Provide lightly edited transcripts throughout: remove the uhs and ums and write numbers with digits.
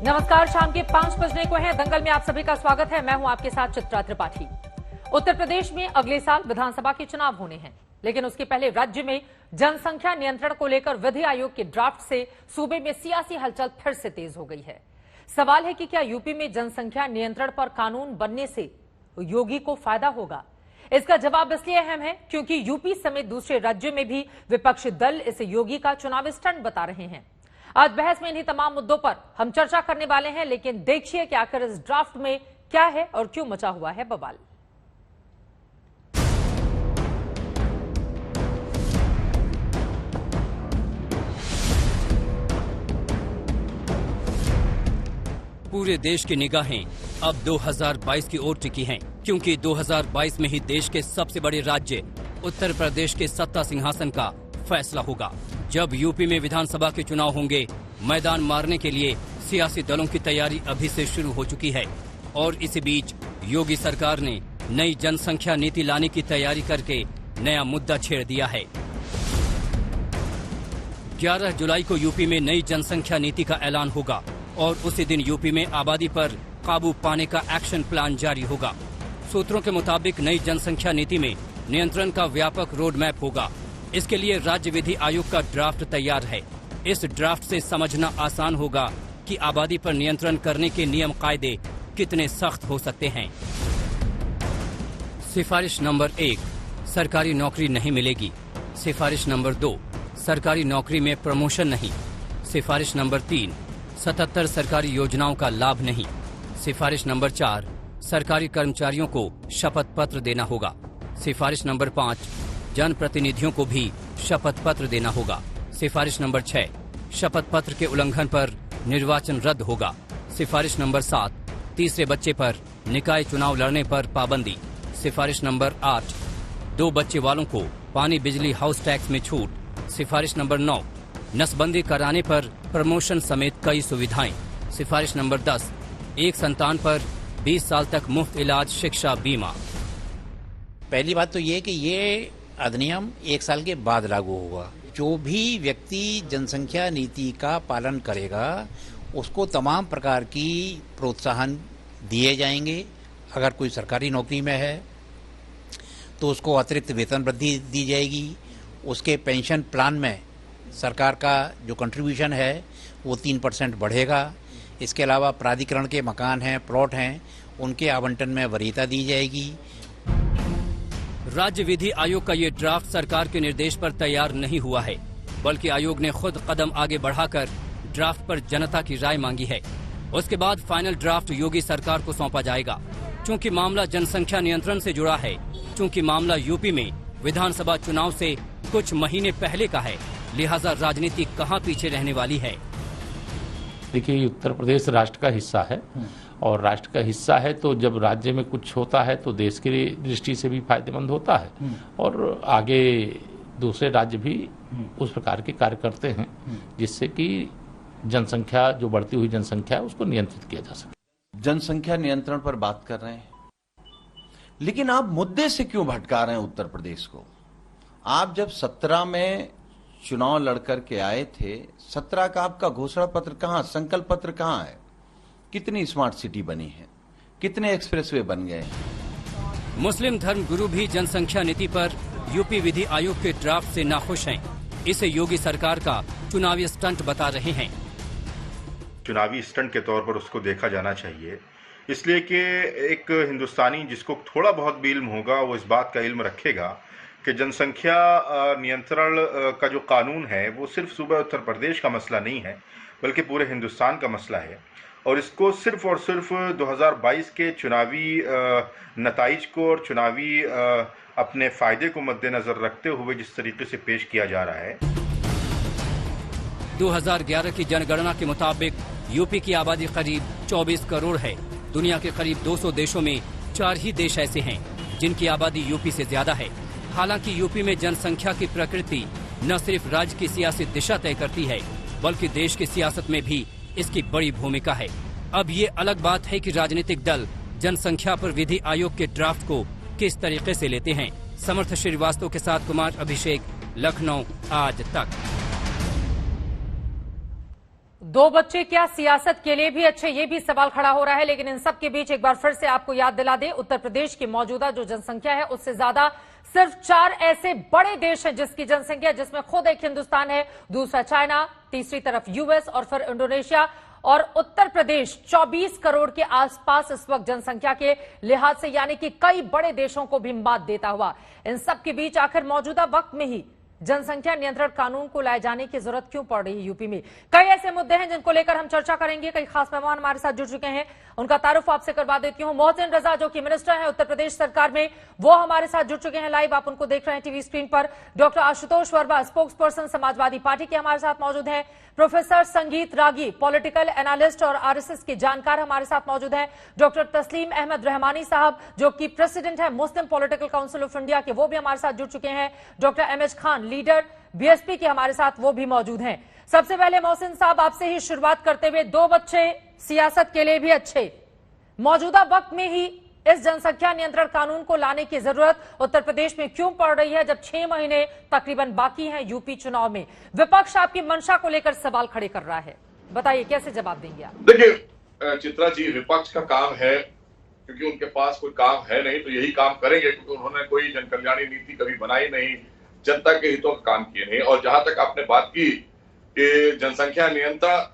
नमस्कार, शाम के 5 बजने को है। दंगल में आप सभी का स्वागत है। मैं हूं आपके साथ चित्रा त्रिपाठी। उत्तर प्रदेश में अगले साल विधानसभा के चुनाव होने हैं, लेकिन उसके पहले राज्य में जनसंख्या नियंत्रण को लेकर विधि आयोग के ड्राफ्ट से सूबे में सियासी हलचल फिर से तेज हो गई है। सवाल है कि क्या यूपी में जनसंख्या नियंत्रण पर कानून बनने से योगी को फायदा होगा? इसका जवाब इसलिए अहम है क्योंकि यूपी समेत दूसरे राज्यों में भी विपक्षी दल इसे योगी का चुनावी स्टंट बता रहे हैं। आज बहस में इन्हीं तमाम मुद्दों पर हम चर्चा करने वाले हैं, लेकिन देखिए कि आखिर इस ड्राफ्ट में क्या है और क्यों मचा हुआ है बवाल। पूरे देश की निगाहें अब 2022 की ओर टिकी हैं, क्योंकि 2022 में ही देश के सबसे बड़े राज्य उत्तर प्रदेश के सत्ता सिंहासन का फैसला होगा। जब यूपी में विधानसभा के चुनाव होंगे, मैदान मारने के लिए सियासी दलों की तैयारी अभी से शुरू हो चुकी है और इसी बीच योगी सरकार ने नई जनसंख्या नीति लाने की तैयारी करके नया मुद्दा छेड़ दिया है। 11 जुलाई को यूपी में नई जनसंख्या नीति का ऐलान होगा और उसी दिन यूपी में आबादी पर काबू पाने का एक्शन प्लान जारी होगा। सूत्रों के मुताबिक नई जनसंख्या नीति में नियंत्रण का व्यापक रोड मैप होगा। इसके लिए राज्य विधि आयोग का ड्राफ्ट तैयार है। इस ड्राफ्ट से समझना आसान होगा कि आबादी पर नियंत्रण करने के नियम कायदे कितने सख्त हो सकते हैं। सिफारिश नंबर 1, सरकारी नौकरी नहीं मिलेगी। सिफारिश नंबर 2, सरकारी नौकरी में प्रमोशन नहीं। सिफारिश नंबर 3, 77 सरकारी योजनाओं का लाभ नहीं। सिफारिश नंबर 4, सरकारी कर्मचारियों को शपथ पत्र देना होगा। सिफारिश नंबर 5, जनप्रतिनिधियों को भी शपथ पत्र देना होगा। सिफारिश नंबर 6, शपथ पत्र के उल्लंघन पर निर्वाचन रद्द होगा। सिफारिश नंबर 7, तीसरे बच्चे पर निकाय चुनाव लड़ने पर पाबंदी। सिफारिश नंबर 8, 2 बच्चे वालों को पानी बिजली हाउस टैक्स में छूट। सिफारिश नंबर 9, नसबंदी कराने पर प्रमोशन समेत कई सुविधाएं। सिफारिश नंबर 10, एक संतान पर 20 साल तक मुफ्त इलाज, शिक्षा, बीमा। पहली बात तो ये कि ये अधिनियम 1 साल के बाद लागू होगा। जो भी व्यक्ति जनसंख्या नीति का पालन करेगा उसको तमाम प्रकार की प्रोत्साहन दिए जाएंगे। अगर कोई सरकारी नौकरी में है तो उसको अतिरिक्त वेतन वृद्धि दी जाएगी। उसके पेंशन प्लान में सरकार का जो कंट्रीब्यूशन है वो 3% बढ़ेगा। इसके अलावा प्राधिकरण के मकान हैं, प्लॉट हैं, उनके आवंटन में वरीयता दी जाएगी। राज्य विधि आयोग का ये ड्राफ्ट सरकार के निर्देश पर तैयार नहीं हुआ है, बल्कि आयोग ने खुद कदम आगे बढ़ाकर ड्राफ्ट पर जनता की राय मांगी है। उसके बाद फाइनल ड्राफ्ट योगी सरकार को सौंपा जाएगा। चूंकि मामला जनसंख्या नियंत्रण से जुड़ा है, चूंकि मामला यूपी में विधानसभा चुनाव से कुछ महीने पहले का है, लिहाजा राजनीति कहां पीछे रहने वाली है। देखिए, उत्तर प्रदेश राष्ट्र का हिस्सा है और राष्ट्र का हिस्सा है तो जब राज्य में कुछ होता है तो देश की दृष्टि से भी फायदेमंद होता है और आगे दूसरे राज्य भी उस प्रकार के कार्य करते हैं जिससे कि जनसंख्या, जो बढ़ती हुई जनसंख्या है, उसको नियंत्रित किया जा सके। जनसंख्या नियंत्रण पर बात कर रहे हैं, लेकिन आप मुद्दे से क्यों भटका रहे हैं उत्तर प्रदेश को? आप जब 17 में चुनाव लड़कर के आए थे, 17 का आपका घोषणा पत्र कहां, संकल्प पत्र कहां है? कितनी स्मार्ट सिटी बनी है, कितने एक्सप्रेसवे बन गए हैं? मुस्लिम धर्म गुरु भी जनसंख्या नीति पर यूपी विधि आयोग के ड्राफ्ट से नाखुश हैं। इसे योगी सरकार का चुनावी स्टंट बता रहे हैं। चुनावी स्टंट के तौर पर उसको देखा जाना चाहिए, इसलिए कि एक हिंदुस्तानी जिसको थोड़ा बहुत भी इल्म होगा वो इस बात का इल्म रखेगा कि जनसंख्या नियंत्रण का जो कानून है वो सिर्फ सूबा उत्तर प्रदेश का मसला नहीं है, बल्कि पूरे हिंदुस्तान का मसला है। और इसको सिर्फ और सिर्फ 2022 के चुनावी नताइज को और चुनावी अपने फायदे को मद्देनजर रखते हुए जिस तरीके से पेश किया जा रहा है। 2011 की जनगणना के मुताबिक यूपी की आबादी करीब 24 करोड़ है। दुनिया के करीब 200 देशों में 4 ही देश ऐसे हैं जिनकी आबादी यूपी से ज्यादा है। हालांकि यूपी में जनसंख्या की प्रकृति न सिर्फ राज्य की सियासी दिशा तय करती है, बल्कि देश की सियासत में भी इसकी बड़ी भूमिका है। अब ये अलग बात है कि राजनीतिक दल जनसंख्या पर विधि आयोग के ड्राफ्ट को किस तरीके से लेते हैं। समर्थ श्रीवास्तव के साथ कुमार अभिषेक, लखनऊ, आज तक। दो बच्चे क्या सियासत के लिए भी अच्छे, ये भी सवाल खड़ा हो रहा है। लेकिन इन सब के बीच एक बार फिर से आपको याद दिला दें, उत्तर प्रदेश की मौजूदा जो जनसंख्या है उससे ज्यादा सिर्फ 4 ऐसे बड़े देश हैं जिसकी जनसंख्या, जिसमें खुद एक हिंदुस्तान है, दूसरा चाइना, तीसरी तरफ यूएस और फिर इंडोनेशिया। और उत्तर प्रदेश 24 करोड़ के आसपास इस वक्त जनसंख्या के लिहाज से, यानी कि कई बड़े देशों को भी मात देता हुआ। इन सब के बीच आखिर मौजूदा वक्त में ही जनसंख्या नियंत्रण कानून को लाए जाने की जरूरत क्यों पड़ रही है यूपी में? कई ऐसे मुद्दे हैं जिनको लेकर हम चर्चा करेंगे। कई खास मेहमान हमारे साथ जुड़ चुके हैं, उनका तारुफ आपसे करवा देती हूं। मोहसिन रजा जो कि मिनिस्टर हैं उत्तर प्रदेश सरकार में, वो हमारे साथ जुड़ चुके हैं लाइव, आप उनको देख रहे हैं टीवी स्क्रीन पर। Doctor Ashutosh Verma, spokes person Samajwadi party के, हमारे साथ मौजूद हैं। प्रोफेसर संगीत रागी, पॉलिटिकल एनालिस्ट और आरएसएस के जानकार, हमारे साथ मौजूद हैं। डॉक्टर तस्लीम अहमद रहमानी साहब जो कि प्रेसिडेंट है Muslim Political Council of India के, वो भी हमारे साथ जुड़ चुके हैं। Doctor MH Khan, leader BSP के, हमारे साथ वो भी मौजूद हैं। सबसे पहले मोहसिन साहब आपसे ही शुरुआत करते हुए, दो बच्चे सियासत के लिए भी अच्छे, मौजूदा वक्त में ही इस जनसंख्या नियंत्रण कानून को लाने की जरूरत उत्तर प्रदेश में क्यों पड़ रही है, जब 6 महीने तकरीबन बाकी हैं यूपी चुनाव में? विपक्ष आपकी मंशा को लेकर सवाल खड़े कर रहा है, बताइए कैसे जवाब देंगे आप? देखिए चित्रा जी, विपक्ष का काम है, क्योंकि उनके पास कोई काम है नहीं तो यही काम करेंगे, क्योंकि उन्होंने कोई जनकल्याणी नीति कभी बनाई नहीं, जनता के हितों का काम किए नहीं। और जहां तक आपने बात की कि जनसंख्या नियंत्रण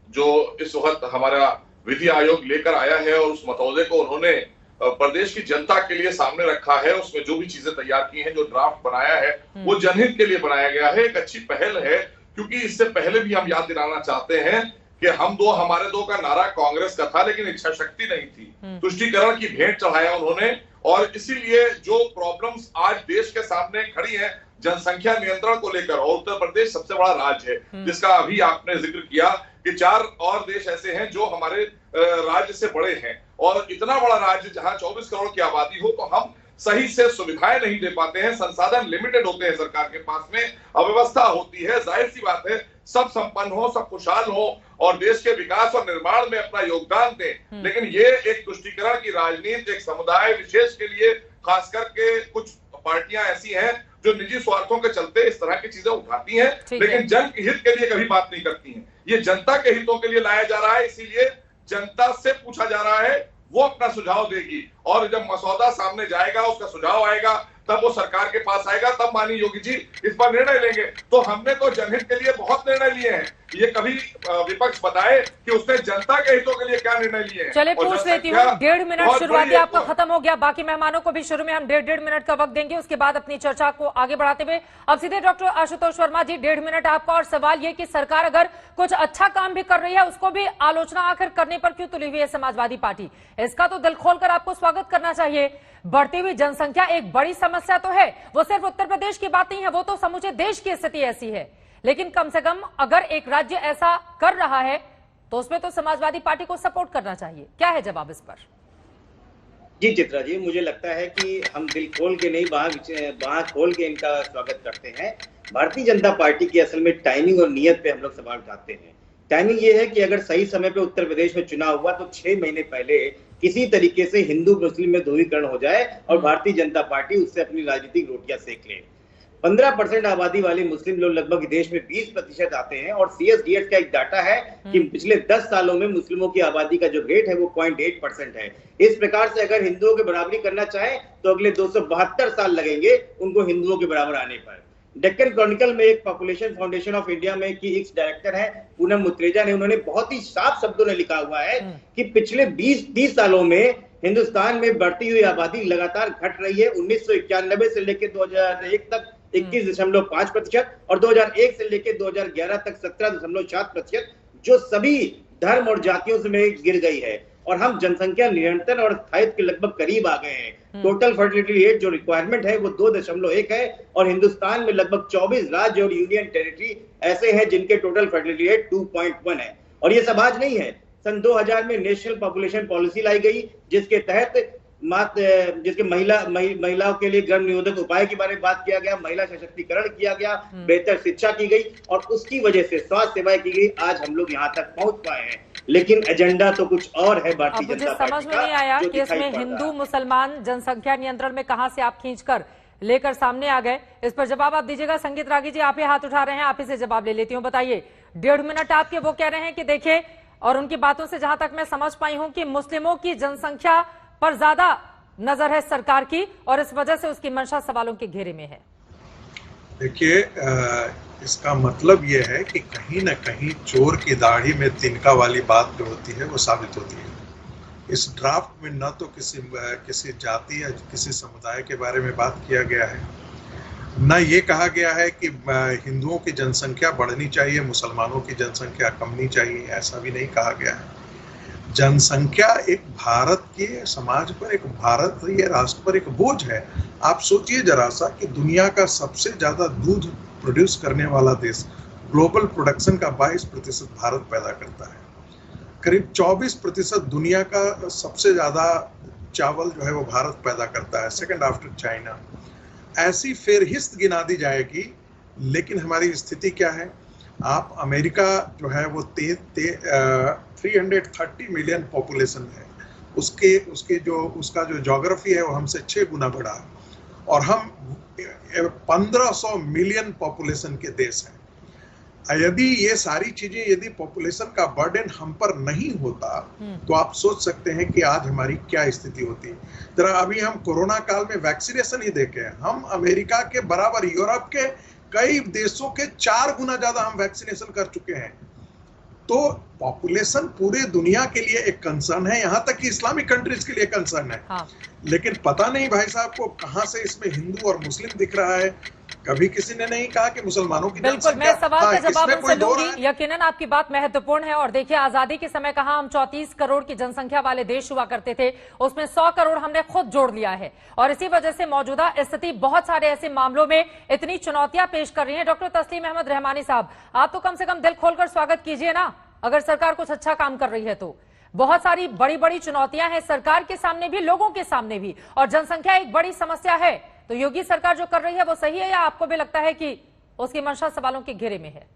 जो इस वक्त हमारा विधि आयोग लेकर आया है और उस मसौदे को उन्होंने प्रदेश की जनता के लिए सामने रखा है, उसमें जो भी चीजें तैयार की हैं, जो ड्राफ्ट बनाया है, वो जनहित के लिए बनाया गया है। एक अच्छी पहल है, क्योंकि इससे पहले भी हम याद दिलाना चाहते हैं कि हमारे दो का नारा कांग्रेस का था, लेकिन इच्छा शक्ति नहीं थी। तुष्टीकरण की भेंट चढ़ाया उन्होंने, और इसीलिए जो प्रॉब्लम्स आज देश के सामने खड़ी है जनसंख्या नियंत्रण को लेकर, और उत्तर प्रदेश सबसे बड़ा राज्य है जिसका अभी आपने जिक्र किया कि 4 और देश ऐसे हैं जो हमारे राज्य से बड़े हैं, और इतना बड़ा राज्य जहां 24 करोड़ की आबादी हो तो हम सही से सुविधाएं नहीं दे पाते हैं, संसाधन लिमिटेड होते हैं सरकार के पास में, अव्यवस्था होती है। जाहिर सी बात है सब संपन्न हो, सब खुशहाल हो और देश के विकास और निर्माण में अपना योगदान दें, लेकिन ये एक तुष्टीकरण की राजनीति एक समुदाय विशेष के लिए, खास करके कुछ पार्टियां ऐसी हैं जो निजी स्वार्थों के चलते इस तरह की चीजें उठाती हैं, लेकिन जन हित के लिए कभी बात नहीं करती हैं। ये जनता के हितों के लिए लाया जा रहा है, इसीलिए जनता से पूछा जा रहा है, वो अपना सुझाव देगी, और जब मसौदा सामने जाएगा, उसका सुझाव आएगा, तब वो सरकार के पास आएगा, तब माननीय योगी जी इस पर निर्णय लेंगे। तो हमने तो जनहित के लिए बहुत निर्णय लिए हैं, ये कभी विपक्ष बताए कि उसने जनता के हितों के लिए क्या निर्णय लिए हैं। चले पूछ लेती हूँ, 1.5 मिनट शुरुआती आपका खत्म हो गया, बाकी मेहमानों को भी शुरू में हम 1.5 मिनट का वक्त देंगे, उसके बाद अपनी चर्चा को आगे बढ़ाते हुए अब सीधे डॉक्टर आशुतोष वर्मा जी 1.5 मिनट आपका। और सवाल ये कि सरकार अगर कुछ अच्छा काम भी कर रही है, उसको भी आलोचना आखिर करने पर क्यों तुली हुई है समाजवादी पार्टी? इसका तो दिल खोलकर आपको स्वागत करना चाहिए। बढ़ती हुई जनसंख्या एक बड़ी समस्या तो है, वो सिर्फ उत्तर प्रदेश की बात नहीं है, वो तो समूचे देश की स्थिति ऐसी है। लेकिन कम से कम अगर एक राज्य ऐसा कर रहा है तो उसमें तो समाजवादी पार्टी को सपोर्ट करना चाहिए। क्या है जवाब इस पर? जी चित्रा जी, मुझे लगता है कि हम दिल खोल के नहीं, बाहर खोल के इनका स्वागत करते हैं। भारतीय जनता पार्टी की असल में टाइमिंग और नियत पे हम लोग सवाल उठाते हैं। टाइमिंग ये है कि अगर सही समय पे उत्तर प्रदेश में चुनाव हुआ तो 6 महीने पहले किसी तरीके से हिंदू मुस्लिम में ध्रुवीकरण हो जाए और भारतीय जनता पार्टी उससे अपनी राजनीतिक रोटियां सेक ले। 15% आबादी वाले मुस्लिम लोग लगभग देश में 20% आते हैं, और CSDS का एक डाटा है कि पिछले 10 सालों में मुस्लिमों की आबादी का जो रेट है वो 0.8% है। इस प्रकार से अगर हिंदुओं की बराबरी करना चाहे तो अगले 272 साल लगेंगे उनको हिंदुओं के बराबर आने पर। डेक्कन क्रॉनिकल में एक पॉपुलेशन फाउंडेशन ऑफ इंडिया में की एक्स डायरेक्टर है पूनम मुत्रेजा ने, उन्होंने बहुत ही साफ शब्दों में लिखा हुआ है कि पिछले 20-30 सालों में हिंदुस्तान में बढ़ती हुई आबादी लगातार घट रही है। 1991 से लेकर 2001 तक 21.5% और 2001 से लेकर 2011 तक 17.7%, जो सभी धर्म और जातियों से में गिर गई है। और हम जनसंख्या नियंत्रण और स्थायित्व के लगभग करीब आ गए हैं। टोटल फर्टिलिटी रेट जो रिक्वायरमेंट है वो 2.1 है, और हिंदुस्तान में लगभग 24 राज्य और यूनियन टेरिटरी ऐसे हैं जिनके टोटल फर्टिलिटी रेट 2.1 है। और ये सब आज नहीं है, सन 2000 में नेशनल पॉपुलेशन पॉलिसी लाई गई, जिसके तहत जिसके महिलाओं के लिए गर्भ निरोधक उपाय के बारे में बात किया गया, महिला सशक्तिकरण किया गया, बेहतर शिक्षा की गई, और उसकी वजह से स्वास्थ्य सेवाएं की गई। आज हम लोग यहाँ तक पहुंच पाए हैं, लेकिन एजेंडा तो कुछ और है भारतीय जनता पार्टी का। समझ में नहीं आया कि इसमें हिंदू मुसलमान जनसंख्या नियंत्रण में कहां से आप खींचकर लेकर सामने आ गए। इस पर जवाब आप दीजिएगा। संगीत रागी जी, आप ही हाथ उठा रहे हैं, आप ही से जवाब ले लेती हूँ। बताइए, 1.5 मिनट आपके वो कह रहे हैं कि देखिए, और उनकी बातों से जहां तक मैं समझ पाई हूं कि मुस्लिमों की जनसंख्या पर ज्यादा नजर है सरकार की और इस वजह से उसकी मंशा सवालों के घेरे में है। देखिए, इसका मतलब यह है कि कहीं ना कहीं चोर की दाढ़ी में तिनका वाली बात जो होती है वो साबित होती है। इस ड्राफ्ट में न तो किसी जाति या किसी समुदाय के बारे में बात किया गया है, न ये कहा गया है कि हिंदुओं की जनसंख्या बढ़नी चाहिए, मुसलमानों की जनसंख्या कमनी चाहिए, ऐसा भी नहीं कहा गया है। जनसंख्या एक भारत के समाज पर, एक भारतीय राष्ट्र पर एक बोझ है। आप सोचिए जरा सा कि दुनिया का सबसे ज्यादा दूध प्रोड्यूस करने वाला देश, ग्लोबल प्रोडक्शन का 22% भारत पैदा करता है। करीब 24% दुनिया का सबसे ज्यादा चावल जो है वो भारत पैदा करता है, सेकंड आफ्टर चाइना। ऐसी फेरहिस्त गिना दी जाएगी, लेकिन हमारी स्थिति क्या है? आप अमेरिका जो है वो 330 मिलियन पॉपुलेशन है, उसका जो ज्योग्राफी है वो हमसे 6 गुना बड़ा है, और हम 1500 मिलियन पॉपुलेशन के देश हैं। यदि ये सारी चीजें, यदि पॉपुलेशन का बर्डन हम पर नहीं होता तो आप सोच सकते हैं कि आज हमारी क्या स्थिति होती। जरा अभी हम कोरोना काल में वैक्सीनेशन ही देखे, हम अमेरिका के बराबर, यूरोप के कई देशों के 4 गुना ज्यादा हम वैक्सीनेशन कर चुके हैं। तो पॉपुलेशन पूरे दुनिया के लिए एक कंसर्न है, यहां तक कि इस्लामिक कंट्रीज के लिए कंसर्न है। हाँ। लेकिन पता नहीं भाई साहब को कहां से इसमें हिंदू और मुस्लिम दिख रहा है। कभी किसी ने नहीं कहा कि मुसलमानों की बिल्कुल, मैं सवाल का जवाब उनसे लूंगी। यकीनन आपकी बात महत्वपूर्ण है। और देखिए, आजादी के समय कहा हम 34 करोड़ की जनसंख्या वाले देश हुआ करते थे, उसमें 100 करोड़ हमने खुद जोड़ लिया है, और इसी वजह से मौजूदा स्थिति बहुत सारे ऐसे मामलों में इतनी चुनौतियां पेश कर रही है। डॉक्टर तस्लीम अहमद रहमानी साहब, आप तो कम से कम दिल खोलकर स्वागत कीजिए ना, अगर सरकार कुछ अच्छा काम कर रही है तो। बहुत सारी बड़ी बड़ी चुनौतियां हैं सरकार के सामने भी, लोगों के सामने भी, और जनसंख्या एक बड़ी समस्या है। तो योगी सरकार जो कर रही है वो सही है, या आपको भी लगता है कि उसकी मंशा सवालों के घेरे में है?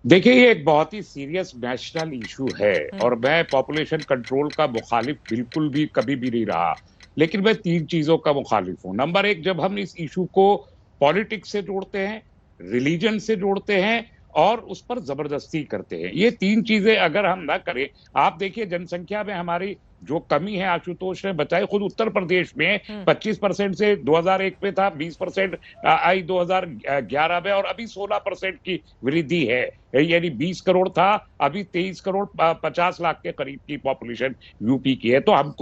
देखिए, ये एक बहुत ही सीरियस नेशनल इशू है, और मैं पॉपुलेशन कंट्रोल का मुखालिफ बिल्कुल भी कभी भी नहीं रहा, लेकिन मैं 3 चीजों का मुखालिफ हूं। नंबर 1, जब हम इस इशू को पॉलिटिक्स से जोड़ते हैं, रिलीजन से जोड़ते हैं और उस पर जबरदस्ती करते हैं, ये 3 चीजें अगर हम ना करें। आप देखिए, जनसंख्या में हमारी जो कमी है, आशुतोष ने बताया, खुद उत्तर प्रदेश में 25% से 2001 में था, 20% आई 2011 में, और अभी 16% की वृद्धि है। यानी 20 करोड़ था, अभी 23 करोड़ 50 लाख के करीब की पॉपुलेशन यूपी की है। तो हम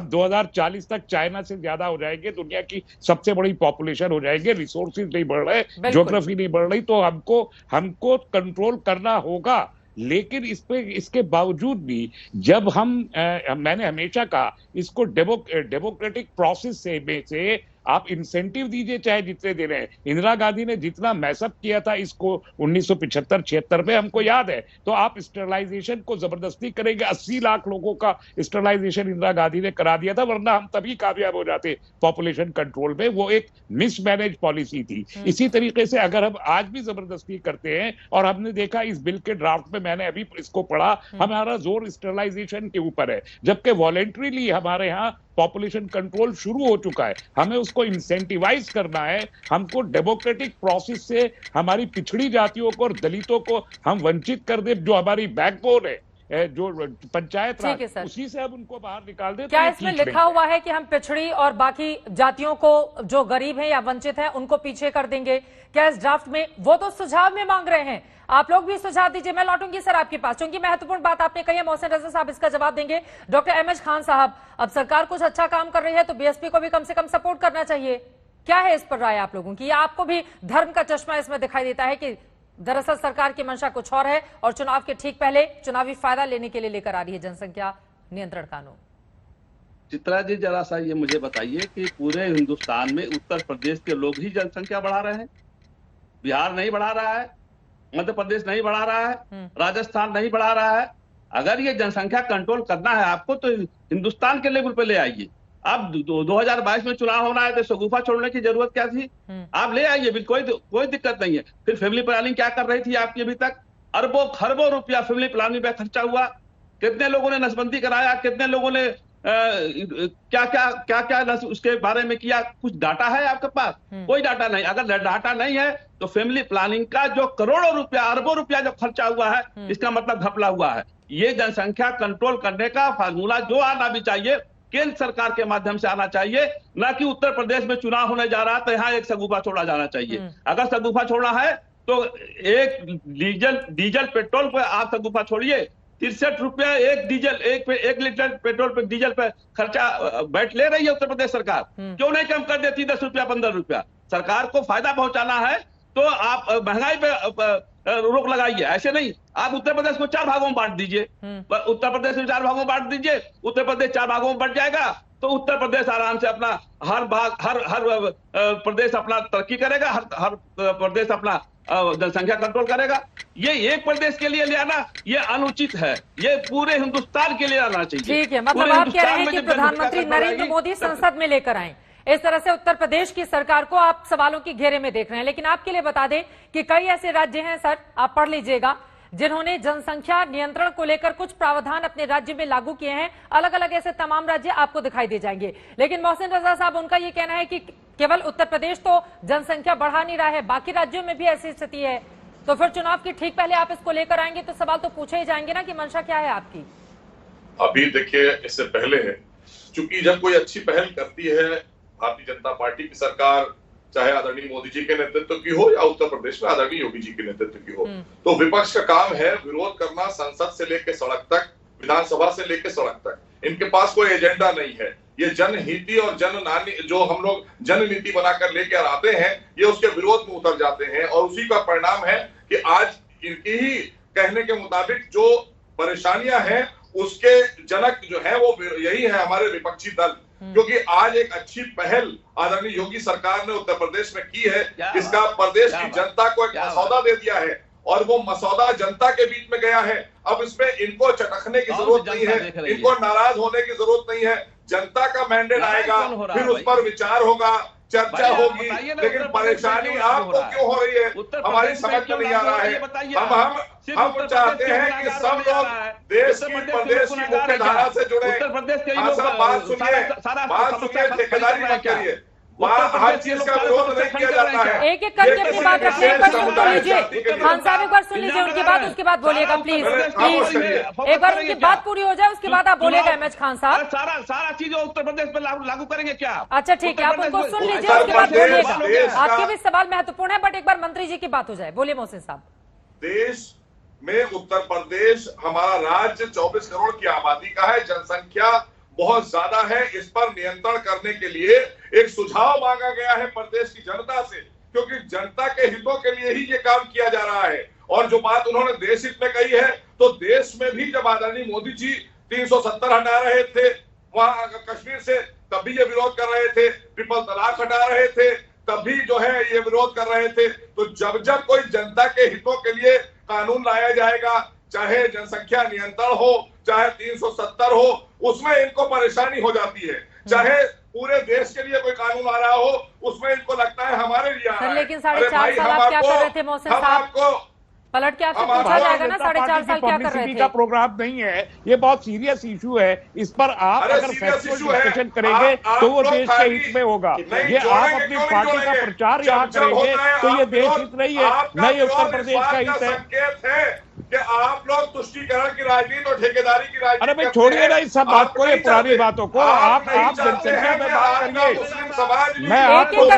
2040 तक चाइना से ज्यादा हो जाएंगे, दुनिया की सबसे बड़ी पॉपुलेशन हो जाएंगे। रिसोर्सेज नहीं बढ़ रहे, ज्योग्राफी नहीं बढ़ रही, तो हमको कंट्रोल करना होगा। लेकिन इसके बावजूद भी जब मैंने हमेशा कहा, इसको डेमोक्रेटिक प्रोसेस से आप इंसेंटिव दीजिए, चाहे जितने दे रहे हैं। इंदिरा गांधी ने जितना मैसअप किया था इसको 1975-76 में, हमको याद है। तो आप स्टरलाइजेशन को जबरदस्ती करेंगे, 80 लाख लोगों का स्टरलाइजेशन इंदिरा गांधी ने करा दिया था, वरना हम तभी कामयाब हो जाते पॉपुलेशन कंट्रोल में। वो एक मिसमैनेज पॉलिसी थी। इसी तरीके से अगर हम आज भी जबरदस्ती करते हैं, और हमने देखा इस बिल के ड्राफ्ट में, मैंने अभी इसको पढ़ा, हमारा जोर स्टरलाइजेशन के ऊपर है, जबकि वॉलेंट्रीली हमारे यहाँ पॉपुलेशन कंट्रोल शुरू हो चुका है। हमें उसको इंसेंटिवाइज करना है। हमको डेमोक्रेटिक प्रोसेस से हमारी पिछड़ी जातियों को और दलितों को हम वंचित कर दे, जो हमारी बैकबोन है, जो पंचायत राज, उसी से अब उनको बाहर निकाल दे। क्या इसमें लिखा हुआ है कि हम पिछड़ी और बाकी जातियों को, जो गरीब हैं या वंचित हैं, उनको पीछे कर देंगे? क्या इस ड्राफ्ट में? वो तो सुझाव में मांग रहे हैं, आप लोग भी सुझाव दीजिए। मैं लौटूंगी सर आपके पास, क्योंकि महत्वपूर्ण बात आपने कही है। मोहसिन रजा साहब इसका जवाब देंगे। डॉक्टर एमएच खान साहब, अब सरकार कुछ अच्छा काम कर रही है तो बीएसपी को भी कम से कम सपोर्ट करना चाहिए। क्या है इस पर राय आप लोगों की? आपको भी धर्म का चश्मा इसमें दिखाई देता है कि दरअसल सरकार की मंशा कुछ और है, और चुनाव के ठीक पहले चुनावी फायदा लेने के लिए लेकर आ रही है जनसंख्या नियंत्रण कानून? चित्रा जी, जरा सा ये मुझे बताइए कि पूरे हिंदुस्तान में उत्तर प्रदेश के लोग ही जनसंख्या बढ़ा रहे हैं? बिहार नहीं बढ़ा रहा है, मध्य प्रदेश नहीं बढ़ा रहा है, राजस्थान नहीं बढ़ा रहा है। अगर ये जनसंख्या कंट्रोल करना है आपको, तो हिंदुस्तान के लेवल पे ले आइए। अब 2022 में चुनाव होना है तो शगुफा छोड़ने की जरूरत क्या थी? आप ले आइए, बिल्कुल कोई दिक्कत नहीं है। फिर फैमिली प्लानिंग क्या कर रही थी आपकी? अभी तक अरबों खरबों रुपया फैमिली प्लानिंग में खर्चा हुआ। कितने लोगों ने नसबंदी कराया, कितने लोगों ने क्या क्या उसके बारे में किया? कुछ डाटा है आपके पास? कोई डाटा नहीं। अगर डाटा नहीं है तो फैमिली प्लानिंग का जो करोड़ों रुपया, अरबों रुपया जो खर्चा हुआ है, इसका मतलब घपला हुआ है। ये जनसंख्या कंट्रोल करने का फार्मूला जो आना भी चाहिए केंद्र सरकार के माध्यम से आना चाहिए, ना कि उत्तर प्रदेश में चुनाव होने जा रहा है तो यहाँ एक शगुफा छोड़ा जाना चाहिए। अगर शगुफा छोड़ा है तो एक डीजल पेट्रोल पे आप शगुफा छोड़िए, 63 रुपया एक लीटर पेट्रोल पे डीजल पे खर्चा बैठ ले रही है उत्तर प्रदेश सरकार। क्यों नहीं कम कर देती 10 रुपया 15 रुपया? सरकार को फायदा पहुंचाना है तो आप महंगाई पे रोक लगाइए, ऐसे नहीं। आप उत्तर प्रदेश को 4 भागों में बांट दीजिए, उत्तर प्रदेश में 4 भागों में बांट दीजिए, उत्तर प्रदेश 4 भागों में बंट जाएगा तो उत्तर प्रदेश आराम से अपना हर प्रदेश अपना तरक्की करेगा, हर प्रदेश अपना जनसंख्या कंट्रोल करेगा। ये एक प्रदेश के लिए ले आना ये अनुचित है, ये पूरे हिंदुस्तान के लिए आना चाहिए। ठीक है, मतलब आप कह रहे हैं कि प्रधानमंत्री नरेंद्र मोदी संसद में लेकर आए, इस तरह से उत्तर प्रदेश की सरकार को आप सवालों की घेरे में देख रहे हैं। लेकिन आपके लिए बता दें कि कई ऐसे राज्य हैं सर, आप पढ़ लीजिएगा, जिन्होंने जनसंख्या नियंत्रण को लेकर कुछ प्रावधान अपने राज्य में लागू किए हैं। अलग अलग ऐसे तमाम राज्य आपको दिखाई दे जाएंगे। लेकिन मोहसिन रजा साहब, उनका ये कहना है कि केवल उत्तर प्रदेश तो जनसंख्या बढ़ा नहीं रहा है, बाकी राज्यों में भी ऐसी स्थिति है, तो फिर चुनाव की ठीक पहले आप इसको लेकर आएंगे तो सवाल तो पूछे ही जाएंगे ना कि मंशा क्या है आपकी। अभी देखिए, इससे पहले है चूंकि जब कोई अच्छी पहल करती है भारतीय जनता पार्टी की सरकार, चाहे आदरणीय मोदी जी के नेतृत्व की हो या उत्तर प्रदेश में आदरणीय योगी जी के नेतृत्व की हो, तो विपक्ष का काम है विरोध करना, संसद से लेकर सड़क तक, विधानसभा से लेकर सड़क तक। इनके पास कोई एजेंडा नहीं है। ये जनहिती और जो हम लोग जननीति बनाकर लेकर आते हैं, ये उसके विरोध में उतर जाते हैं और उसी का परिणाम है कि आज इनकी ही कहने के मुताबिक जो परेशानियां हैं उसके जनक जो है वो यही है हमारे विपक्षी दल। क्योंकि आज एक अच्छी पहल आदरणीय योगी सरकार ने उत्तर प्रदेश में की है, जिसका प्रदेश की जनता को एक मसौदा दे दिया है और वो मसौदा जनता के बीच में गया है। अब इसमें इनको चटकने की जरूरत नहीं है, इनको नाराज होने की जरूरत नहीं है। जनता का मैंडेट आएगा, फिर उस पर विचार होगा, चर्चा होगी, लेकिन परेशानी आपको क्यों हो रही है हमारी समझ में नहीं आ रहा है। हम चाहते हैं कि सब लोग देश की प्रदेश की मुख्य धारा से जुड़े। बात सुनिए, ठेकेदारी मत करिए, हर चीज का विरोध नहीं किया जाता है। एक एक करके अपनी बात रखिए, एक बार सुन तो लीजिए खान साहब, एक बार सुन लीजिए उनकी बात, उसके बाद बोलिएगा प्लीज। एक बार उनकी बात पूरी हो जाए उसके बाद आप बोलिएगा एमएच खान साहब। सारा चीज उत्तर प्रदेश में लागू करेंगे क्या? अच्छा ठीक है, आप उनको सुन लीजिए, उसके बाद बोलिएगा। आपके भी सवाल महत्वपूर्ण है, बट एक बार मंत्री जी की बात हो जाए। बोलिए मोहसिन साहब। देश में उत्तर प्रदेश हमारा राज्य 24 करोड़ की आबादी का है, जनसंख्या बहुत ज्यादा है। इस पर नियंत्रण करने के लिए एक सुझाव मांगा गया है प्रदेश की जनता से, क्योंकि जनता के हितों के लिए ही ये काम किया जा रहा है। और जो बात उन्होंने देश हित में कही है, तो देश में भी जब आदरणीय मोदी जी 370 हटा रहे थे वहां कश्मीर से, तब भी ये विरोध कर रहे थे। ट्रिपल तलाक हटा रहे थे, तब भी जो है ये विरोध कर रहे थे। तो जब कोई जनता के हितों के लिए कानून लाया जाएगा, चाहे जनसंख्या नियंत्रण हो, चाहे 370 हो, उसमें इनको परेशानी हो जाती है। चाहे पूरे देश के लिए कोई कानून आ रहा हो, उसमें इनको लगता है हमारे लिए आ रहा है। लेकिन 4.5 साल आप क्या कर रहे थे मोहसिन साहब? पलट के आपसे पूछा जाएगा ना, 4.5 साल क्या कर रहे थे? का प्रोग्राम नहीं है, ये बहुत सीरियस इशू है। इस पर आप अगर फैक्चुअल डिस्कशन करेंगे तो वो देश के हित में होगा। ये आप अपनी पार्टी का प्रचार यहाँ करेंगे तो ये देश हित नहीं है, न ये उत्तर प्रदेश का हित है। कि आप लोग तुष्टीकरण की राजनीति और ठेकेदारी की राजनीति। अरे भाई छोड़िए ना इस सब बात को, ये पुरानी बातों को। आप जनसंख्या में बात करिए। मैं आपको एक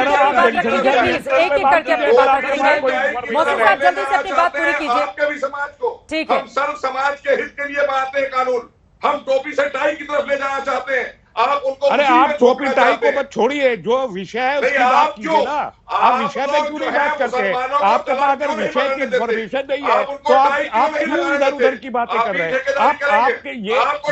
एक करके अपनी बात रखेंगे। मोहसिन साहब जल्दी से अपनी बात पूरी कीजिए। आपके भी समाज को, ठीक है, हम सर्व समाज के हित के लिए बनाते हैं कानून। हम टोपी से टाई की तरफ ले जाना चाहते हैं, आप उनको। अरे आप टोपी टाई को मत छोड़िए, जो विषय है उसकी बात कीजिए ना। आप विषय में क्यों नहीं बात करते हैं? आपके पास अगर विषय की इन्फॉर्मेशन नहीं है तो आप क्यों इधर उधर की बातें कर रहे हैं? आपके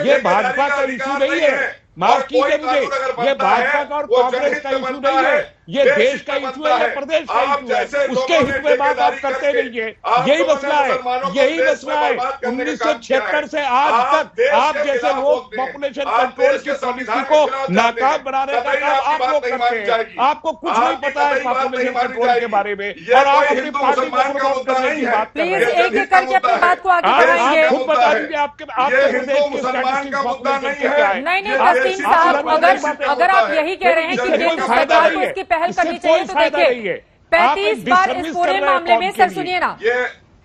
ये भाजपा का इशू नहीं है, माफ कीजिए मुझे, ये भाजपा का और कांग्रेस का इशू नहीं है, ये देश का इशू है, ये प्रदेश का इशू है। उसके हित में बात आप करते रहिए, यही मसला है, यही मसला है। 1976 से आज तक आप जैसे लोग पॉपुलेशन कंट्रोल की पॉलिसी को नाकाम बनाने का काम आप लोग करते हैं। आपको कुछ नहीं पता है पॉपुलेशन कंट्रोल के बारे में, और आप अपनी पार्टी को प्रमोट करने की बात कर रहे हैं। एक एक करके अपनी बात को आगे बढ़ाएंगे। आप खुद बता दीजिए आपके प्रदेश की स्टैटिस्टिक्स पॉपुलेशन क्या है? नहीं साहब, अगर आप यही कह रहे हैं कि केंद्र सरकार को इसकी पहल करनी चाहिए तो देखिए, 35 बार इस पूरे मामले में, सर सुनिए ना,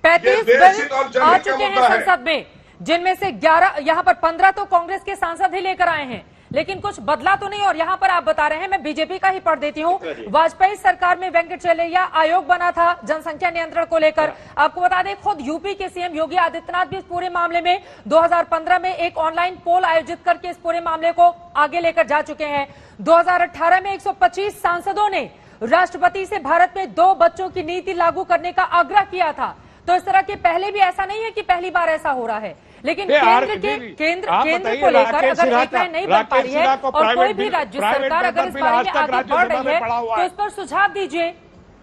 35 बिल आ चुके हैं संसद में, जिनमें से 11, यहां पर 15 तो कांग्रेस के सांसद ही लेकर आए हैं, लेकिन कुछ बदला तो नहीं। और यहां पर आप बता रहे हैं, मैं बीजेपी का ही पढ़ देती हूं, वाजपेयी सरकार में वेंकटचलैया आयोग बना था जनसंख्या नियंत्रण को लेकर। आपको बता दें, खुद यूपी के सीएम योगी आदित्यनाथ भी इस पूरे मामले में 2015 में एक ऑनलाइन पोल आयोजित करके इस पूरे मामले को आगे लेकर जा चुके हैं। 2018 में 125 सांसदों ने राष्ट्रपति से भारत में 2 बच्चों की नीति लागू करने का आग्रह किया था। तो इस तरह के पहले भी ऐसा नहीं है कि पहली बार ऐसा हो रहा है, लेकिन केंद्र को लेकर अगर एक लाइन नहीं बन पा रही है और कोई भी राज्य सरकार अगर इस बारे में आगे बढ़ रही है तो इस पर सुझाव दीजिए।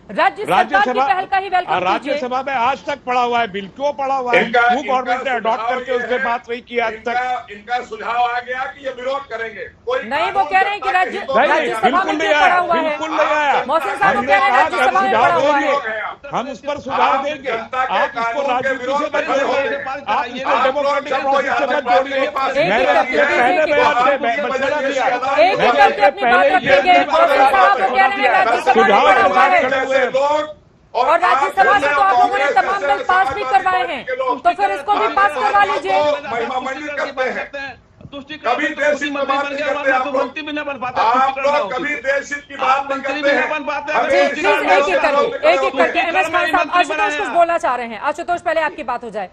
राज्य सरकार की पहल का ही वेलकम कीजिए। राज्यसभा में आज तक पड़ा हुआ है, बिल क्यों पड़ा हुआ है? क्यों गवर्नमेंट ने अडॉप्ट करके उससे बात नहीं की आज तक? इनका सुझाव आ गया कि ये विरोध करेंगे। नहीं, वो कह रहे हैं कि राज्यसभा में क्यों पड़ा हुआ है? बिल्कुल नहीं आया। मौसम साहब कह रहे हैं राज्यसभा में पड़ा हुआ है। हम उस पर सुझाव देंगे। आप इसको राजनीति से मत जोड़िए, आप इसको डेमोक्रेटिक प्रोसेस से मत जोड़िए। मैंने अपने पहले बयान में मसला दिया, और राज्यसभा से तो आप लोगों ने तमाम बिल पास भी करवाए हैं, तो फिर इसको भी पास करवा लीजिए। कभी देश हित की बात नहीं करते आप लोग, आप लोग कभी देश हित की बात नहीं करते हैं। एक एक करके एमएस खान साहब, आशुतोष कुछ बोलना चाह रहे हैं। आशुतोष, पहले आपकी बात हो जाए।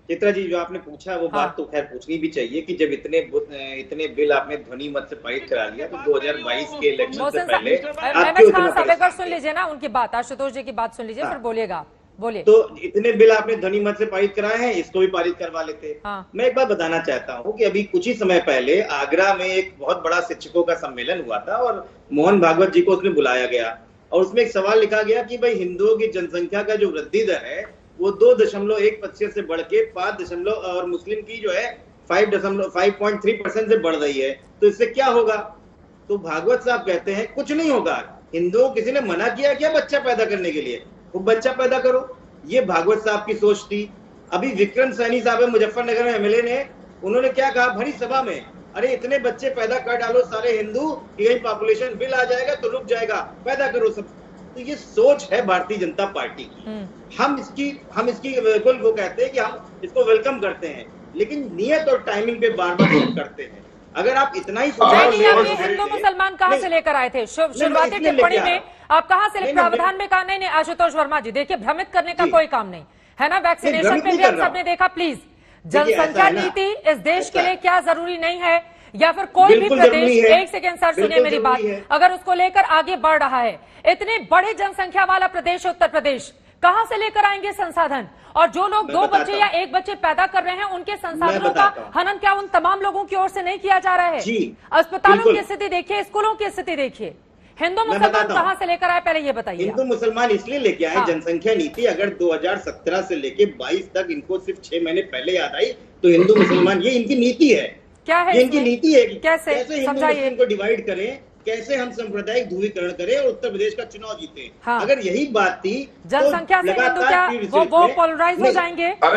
चित्रा जी, जो आपने पूछा वो बात तो खैर पूछनी भी चाहिए कि जब इतने बिल आपने ध्वनि मत से पारित करा लिया तो 2022 के इलेक्शन से पहले एमएस खान साहब एक बार सुन लीजिए ना उनकी बात, आशुतोष जी की बात सुन लीजिए, फिर बोलिएगा। बोलिए। तो इतने बिल आपने ध्वनि मत से पारित कराए हैं, इसको भी पारित करवा लेते। मैं एक बात बताना चाहता हूँ कि अभी कुछ ही समय पहले आगरा में एक बहुत बड़ा शिक्षकों का सम्मेलन हुआ था और मोहन भागवत जी को उसमें बुलाया गया और उसमें एक सवाल लिखा गया कि भाई हिंदुओं की जनसंख्या का जो वृद्धि दर है वो 2.1% से बढ़ के 5 और मुस्लिम की जो है 5.3% से बढ़ रही है, तो इससे क्या होगा? तो भागवत साहब कहते हैं कुछ नहीं होगा। हिंदुओं किसी ने मना किया क्या बच्चा पैदा करने के लिए? वो बच्चा पैदा करो, ये भागवत साहब की सोच थी। अभी विक्रम सैनी साहब है मुजफ्फरनगर में एमएलए ने, उन्होंने क्या कहा भरी सभा में, अरे इतने बच्चे पैदा कर डालो सारे हिंदू, यही पॉपुलेशन बिल आ जाएगा तो रुक जाएगा, पैदा करो सब। तो ये सोच है भारतीय जनता पार्टी की। हम इसकी बिल्कुल वो कहते हैं कि हम इसको वेलकम करते हैं, लेकिन नियत और टाइमिंग पे बार बार करते हैं। अगर आप इतना ही हिंदू मुसलमान कहाँ से लेकर आए थे? शुरुआती टिप्पणी में आप कहाँ से प्रावधान में कहा? नहीं, आशुतोष वर्मा जी, देखिए भ्रमित करने का कोई काम नहीं है ना। वैक्सीनेशन पे भी हम सबने देखा। प्लीज, जनसंख्या नीति इस देश के लिए क्या जरूरी नहीं है, या फिर कोई भी प्रदेश, एक सेकेंड सर सुनिए मेरी बात, अगर उसको लेकर आगे बढ़ रहा है, इतने बड़े जनसंख्या वाला प्रदेश उत्तर प्रदेश, कहां से लेकर आएंगे संसाधन? और जो लोग 2 बच्चे या 1 बच्चे पैदा कर रहे हैं, उनके संसाधनों का हनन क्या उन तमाम लोगों की ओर से नहीं किया जा रहा है? अस्पतालों की स्थिति देखिए, स्कूलों की स्थिति देखिए। हिंदू मुसलमान कहां से लेकर आए, पहले ये बताइए। हिंदू मुसलमान इसलिए लेके आए, जनसंख्या नीति अगर 2017 से लेके 22 तक इनको सिर्फ 6 महीने पहले याद आई, तो हिंदू मुसलमान ये इनकी नीति है। क्या है इनकी नीति है कि कैसे हिंदू मुस्लिम को डिवाइड करें, कैसे हम सांप्रदायिक ध्रुवीकरण करें और उत्तर प्रदेश का चुनाव जीते। हाँ। अगर यही बात थी, जनसंख्या से हिंदू क्या वो पोलराइज हो जाएंगे और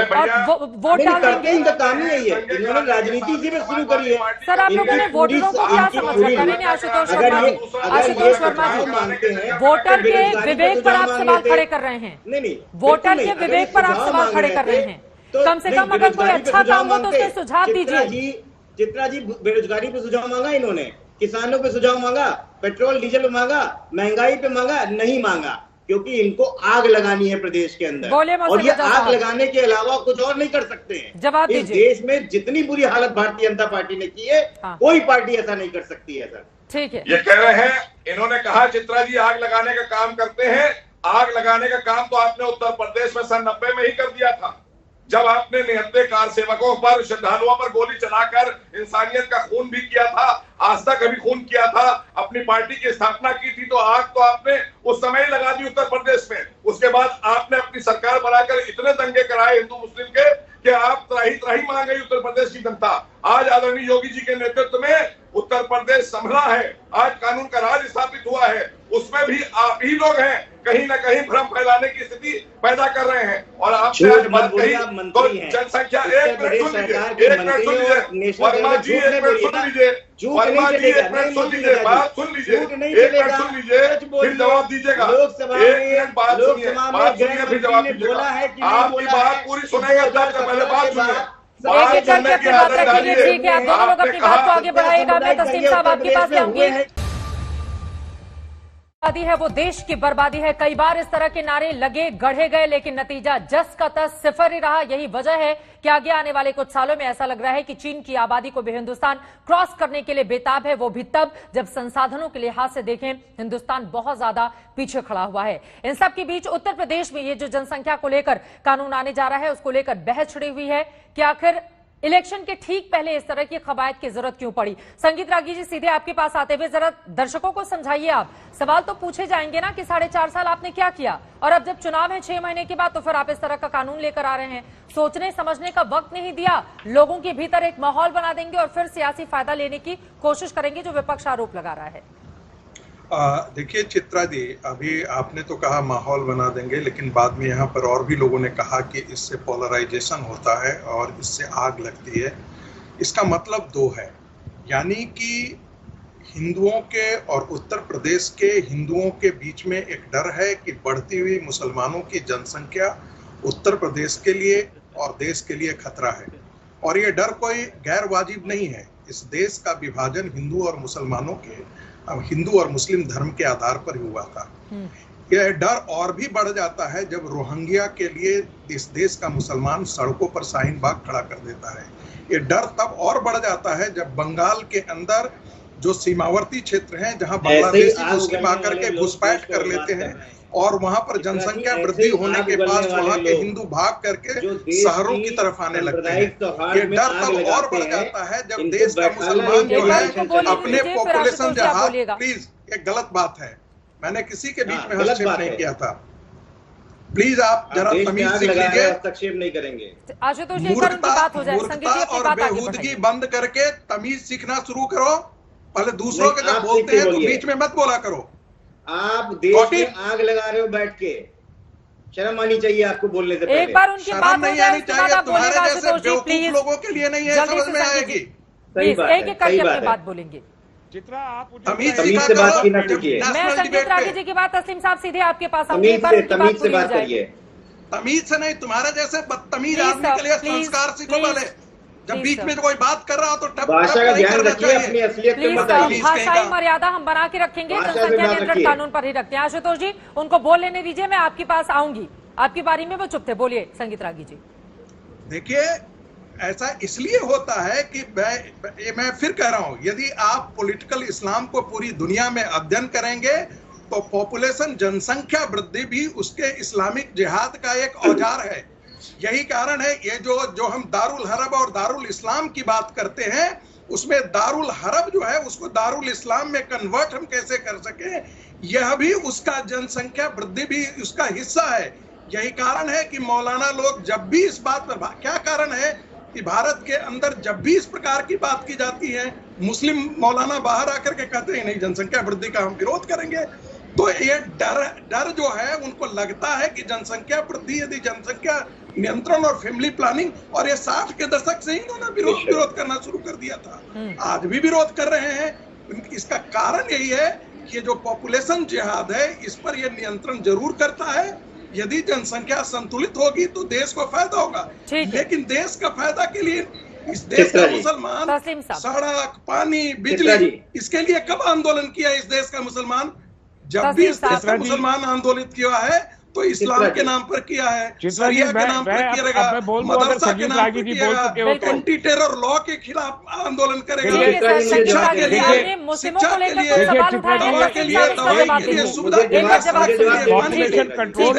वोट डाल देंगे? इनका काम ही यही है, इन्होंने राजनीति इसी में शुरू करी है। सर, आप लोगों ने वोटरों को क्या समझ रखा? नहीं, आशुतोष वर्मा जी, वोटर के विवेक पर आप सवाल खड़े कर रहे हैं। नहीं, वोटर के विवेक पर आप सवाल खड़े कर रहे हैं। कम से कम अगर कोई अच्छा काम हो तो उसके सुझाव दीजिए। चित्रा जी, बेरोजगारी पे सुझाव मांगा इन्होंने, किसानों पे सुझाव मांगा, पेट्रोल डीजल पे मांगा, महंगाई पे मांगा? नहीं मांगा, क्योंकि इनको आग लगानी है प्रदेश के अंदर, और ये आग लगाने के अलावा कुछ और नहीं कर सकते हैं। जवाब इस देश में जितनी बुरी हालत भारतीय जनता पार्टी ने की है, कोई पार्टी ऐसा नहीं कर सकती है सर। ठीक है, ये कह रहे हैं, इन्होंने कहा चित्रा जी आग लगाने का काम करते हैं। आग लगाने का काम तो आपने उत्तर प्रदेश में सन 90 में ही कर दिया था, जब आपने निहत्थे कार सेवकों पर, श्रद्धालुओं पर गोली चलाकर इंसानियत का खून भी किया था, आस्था का भी खून किया था, अपनी पार्टी की स्थापना की थी, तो आग तो आपने उस समय ही लगा दी उत्तर प्रदेश में। उसके बाद आपने अपनी सरकार बनाकर इतने दंगे कराए हिंदू मुस्लिम के कि आप त्राही त्राही मान गई उत्तर प्रदेश की जनता। आज आदरणीय योगी जी के नेतृत्व में उत्तर प्रदेश संभला है, आज कानून का राज स्थापित हुआ है। उसमें भी आप ही लोग हैं कहीं ना कहीं भ्रम फैलाने की स्थिति पैदा कर रहे हैं। और आपने आज बात कही तो जनसंख्या, एक मिनट सुन लीजिए, वर्मा जी एक मिनट सुन लीजिए, वर्मा जी एक मिनट सुन लीजिए, बात सुन लीजिए, एक मिनट सुन लीजिए, फिर जवाब दीजिएगा। एक मिनट बात सुनिए, फिर जवाब दीजिएगा। आपकी बात पूरी सुनेंगे तब से पहले बात सुनिए। एक करके अपनी बात रखिए, ठीक है, आप दोनों लोग अपनी बात को आगे बढ़ाएगा। मैं तस्लीम साहब आपके पास आऊंगी। बर्बादी है वो देश की बर्बादी है। कई बार इस तरह के नारे लगे, गढ़े गए, लेकिन नतीजा जस का तस सिफर ही रहा। यही वजह है कि आगे आने वाले कुछ सालों में ऐसा लग रहा है कि चीन की आबादी को भी हिंदुस्तान क्रॉस करने के लिए बेताब है, वो भी तब जब संसाधनों के लिहाज से देखें हिंदुस्तान बहुत ज्यादा पीछे खड़ा हुआ है। इन सब के बीच उत्तर प्रदेश में ये जो जनसंख्या को लेकर कानून आने जा रहा है, उसको लेकर बहस छिड़ी हुई है कि आखिर इलेक्शन के ठीक पहले इस तरह की कवायद की जरूरत क्यों पड़ी। संगीत रागी जी, सीधे आपके पास आते हुए जरा दर्शकों को समझाइए। आप सवाल तो पूछे जाएंगे ना कि 4.5 साल आपने क्या किया, और अब जब चुनाव है 6 महीने के बाद तो फिर आप इस तरह का कानून लेकर आ रहे हैं। सोचने समझने का वक्त नहीं दिया, लोगों के भीतर एक माहौल बना देंगे और फिर सियासी फायदा लेने की कोशिश करेंगे, जो विपक्ष आरोप लगा रहा है। देखिए चित्रा जी, अभी आपने तो कहा माहौल बना देंगे, लेकिन बाद में यहाँ पर और भी लोगों ने कहा कि इससे पोलराइजेशन होता है और इससे आग लगती है। इसका मतलब दो है, यानी कि हिंदुओं के और उत्तर प्रदेश के हिंदुओं के बीच में एक डर है कि बढ़ती हुई मुसलमानों की जनसंख्या उत्तर प्रदेश के लिए और देश के लिए खतरा है। और ये डर कोई गैर वाजिब नहीं है। इस देश का विभाजन हिंदू और मुसलमानों के, हिंदू और मुस्लिम धर्म के आधार पर ही हुआ था। यह डर और भी बढ़ जाता है जब रोहिंग्या के लिए इस देश का मुसलमान सड़कों पर शाहीन बाग खड़ा कर देता है। ये डर तब और बढ़ जाता है जब बंगाल के अंदर जो सीमावर्ती क्षेत्र हैं, जहां बांग्लादेशी मुस्लिम आकर के घुसपैठ कर लेते हैं और वहां पर जनसंख्या वृद्धि होने के बाद वहां के हिंदू भाग करके शहरों की तरफ आने लगते हैं। ये डर तब और बढ़ जाता है जब देश का मुसलमान जो है अपने पॉपुलेशन जहाँ, प्लीज एक गलत बात है, मैंने किसी के बीच में हस्तक्षेप नहीं किया था। प्लीज आप जरा तमीज सीख लीजिए, हस्तक्षेप नहीं करेंगे। मूर्खता और बेहूदगी बंद करके तमीज सीखना शुरू करो। पहले दूसरों के जब बोलते हैं तो बीच में मत बोला करो। आप देश में आग लगा रहे हो बैठ के, शर्म आनी चाहिए आपको बोलने से पहले। एक बार उनकी बात नहीं आनी चाहिए, तुम्हारे जैसे बेवकूफ लोगों के लिए नहीं है, समझ में आएगी। एक एक करके अपनी बात बोलेंगे। चित्रा, आप तमीज से बात की ना कीजिए। मैं संगीत रागी जी की बात, तस्लीम साहब सीधे आपके पास आऊंगी। तमीज से बात करिए। तमीज से नहीं, तुम्हारे जैसे बदतमीज आदमी के लिए संस्कार सीखो पहले। जब बीच में कोई बात कर रहा हो तो भाषा का ध्यान रखिए, अपनी असलियत को बताइए। भाषाई मर्यादा हम बना के रखेंगे, जनसंख्या नियंत्रण कानून पर ही रखते हैं। आशुतोष जी, उनको बोल लेने दीजिए, मैं आपके पास आऊंगी। आपकी बारी में वो चुप थे, बोलिए संगीत रागी जी। देखिए, ऐसा इसलिए होता है कि मैं फिर कह रहा हूं, यदि आप पॉलिटिकल इस्लाम को पूरी दुनिया में अध्ययन करेंगे तो पॉपुलेशन जनसंख्या वृद्धि भी उसके इस्लामिक जिहाद का एक औजार है। यही कारण है ये जो हम दारुल हरब और दारुल इस्लाम की बात करते हैं, उसमें दारुल हरब जो है उसको दारुल इस्लाम में कन्वर्ट हम कैसे कर सके, यह भी उसका जनसंख्या वृद्धि भी उसका हिस्सा है। यही कारण है कि मौलाना लोग जब भी इस बात पर, क्या कारण है कि भारत के अंदर जब भी इस प्रकार की बात की जाती है, मुस्लिम मौलाना बाहर आकर के कहते हैं नहीं, जनसंख्या वृद्धि का हम विरोध करेंगे। तो ये डर जो है, उनको लगता है कि जनसंख्या वृद्धि, यदि जनसंख्या नियंत्रण और फैमिली प्लानिंग, और ये 60 के दशक से ही इन्होंने विरोध करना शुरू कर दिया था, आज भी विरोध कर रहे हैं। इसका कारण यही है कि ये जो पॉपुलेशन जिहाद है, इस पर ये नियंत्रण जरूर करता है। यदि जनसंख्या संतुलित होगी तो देश को फायदा होगा, लेकिन देश का फायदा के लिए इस देश का मुसलमान सड़क, पानी, बिजली, इसके लिए कब आंदोलन किया इस देश का मुसलमान? जब भी इस देश का मुसलमान आंदोलित किया है तो इस्लाम के नाम पर किया है, शरिया के नाम पर किया, मदरसा के नाम पर किया, एंटी टेरर लॉ के खिलाफ आंदोलन करेगा, शिक्षा के लिए, पॉपुलेशन कंट्रोल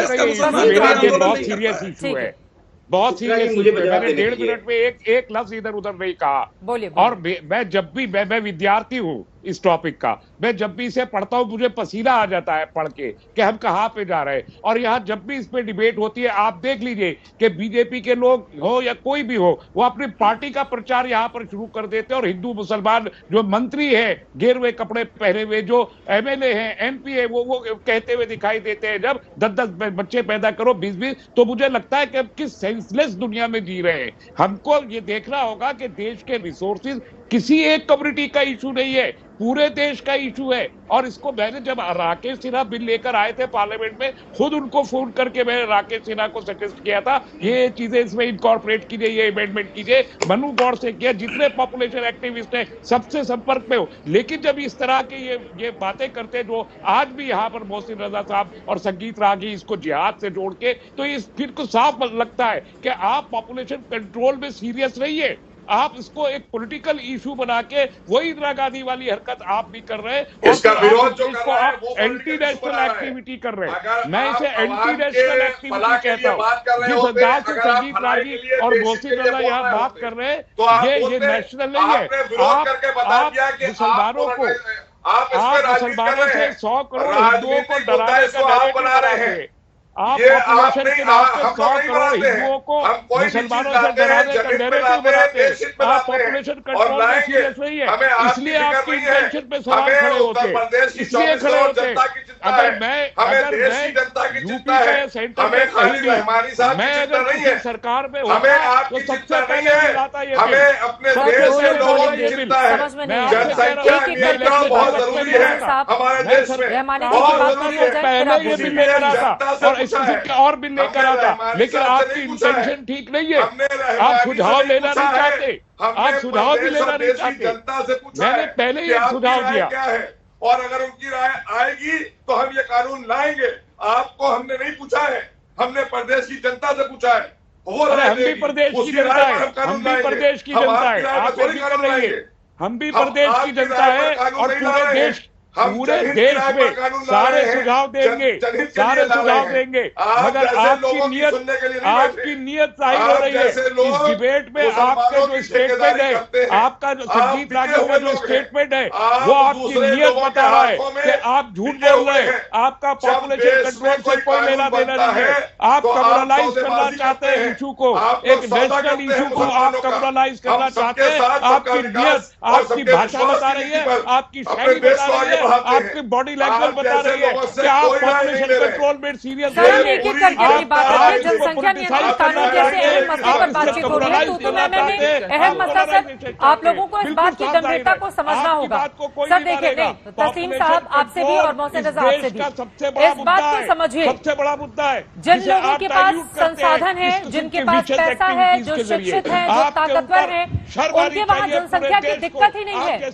बहुत सीरियस इशू है, बहुत सीरियस। मैंने 1.5 मिनट में एक लफ्ज इधर उधर नहीं कहा। और मैं जब भी मैं विद्यार्थी हूँ, इस टॉपिक का। मैं जब भी इसे पढ़ता हूं मुझे पसीना आ जाता है पढ़ के कि हम कहां पे जा रहे हैं। और यहां जब भी इस पे डिबेट होती है आप देख लीजिए कि बीजेपी के लोग हो या कोई भी हो, वो अपनी पार्टी का प्रचार यहां पर शुरू कर देते हैं और हिंदू मुसलमान जो मंत्री है गेरुए कपड़े पहने हुए, जो एमएलए हैं, एमपी है, वो कहते हुए दिखाई देते हैं जब 10-10 बच्चे पैदा करो 20-20। तो मुझे लगता है कि हम किस सेंसलेस दुनिया में जी रहे हैं। हमको ये देखना होगा कि देश के रिसोर्सेज किसी एक कम्युनिटी का इशू नहीं है, पूरे देश का इशू है। और इसको मैंने जब राकेश सिन्हा बिल लेकर आए थे पार्लियामेंट में, खुद उनको फोन करके मैंने राकेश सिन्हा को सजेस्ट किया था ये चीजें इसमें इनकॉर्पोरेट कीजिए, ये अमेंडमेंट कीजिए। मनु गौड़ से किया, जितने पॉपुलेशन एक्टिविस्ट हैं सबसे संपर्क में हो। लेकिन जब इस तरह के ये बातें करते हैं जो आज भी यहाँ पर मोहसिन रजा साहब और संगीत रागी इसको जिहाद से जोड़ के, तो इस फिर को साफ लगता है कि आप पॉपुलेशन कंट्रोल में सीरियस नहीं है, आप इसको एक पॉलिटिकल इशू बना के वही इंदिरा गांधी वाली हरकत आप भी कर रहे हैं। इसका विरोध जो इसको आप एंटी नेशनल एक्टिविटी कर रहे हैं। मैं इसे एंटी नेशनल एक्टिविटी कहता हूँ। जिस अंदाज से संगीत रागी और मोहसिन रजा यहाँ बात कर रहे हैं ये नेशनल नहीं है। आप मुसलमानों को मुसलमानों से 100 करोड़ हिंदुओं को डराने का नैरेटिव बना रहे हैं। आप पॉपुलेशन के नाम पे 100 करोड़ हिंदुओं को मुसलमानों से डराने का नैरेटिव बनाते हैं। आप पॉपुलेशन कंट्रोल में सीरियस नहीं है, इसलिए आपकी इंटेंशन पे सवाल खड़े होते, इसलिए खड़े होते। अगर मैं यूपी का सेंटर में कहीं भी मैं अगर किसी सरकार में होता तो सबसे पहले लाता ये और बिल लेकर आता। लेकिन आपकी इंटेंशन ठीक नहीं है, आप सुझाव लेना नहीं चाहते, आप सुझाव भी लेना नहीं चाहते। मैंने पहले ही सुझाव दिया और अगर उनकी राय आएगी तो हम ये कानून लाएंगे। आपको हमने नहीं पूछा है, हमने प्रदेश की जनता से पूछा है। हम भी प्रदेश की जनता है, हम भी प्रदेश की जनता है, आप भी कर रही है। हम भी प्रदेश की जनता है और पूरे देश में सारे सुझाव देंगे, सारे सुझाव देंगे। मगर आपकी नीयत जाहिर हो रही है इस डिबेट में। आपके जो स्टेटमेंट है, आपका जो संगीत रागी का जो स्टेटमेंट है वो आपकी नीयत बता रहा है कि आप झूठ बोल रहे हैं। आपका पॉपुलेशन कंट्रोल से कोई लेना देना नहीं है। आप कम्युनलाइज करना चाहते हैं इशू को, एक नेशनल इशू को आप कम्युनलाइज करना चाहते हैं। आपकी नीयत, आपकी भाषा बता रही है, आपकी शैली बता रही है, आपकी बॉडी लैंग्वेज बता रही है कि आप पॉपुलेशन कंट्रोल में सीरियस नहीं है। जनसंख्या नियंत्रण कानून जैसे अहम मसले पर बातचीत हो रही है तो अहम मसला सर आप लोगों को इस बात की गंभीरता को समझना होगा। सर देखिए, नहीं तस्लीम साहब आपसे भी और मोहसिन रजा आपसे भी इस बात को समझिए, सबसे बड़ा मुद्दा है जिन लोगों के पास संसाधन है, जिनके पास पैसा है, जो शिक्षित है, जो ताकतवर है, उनके वहाँ जनसंख्या की दिक्कत ही नहीं है।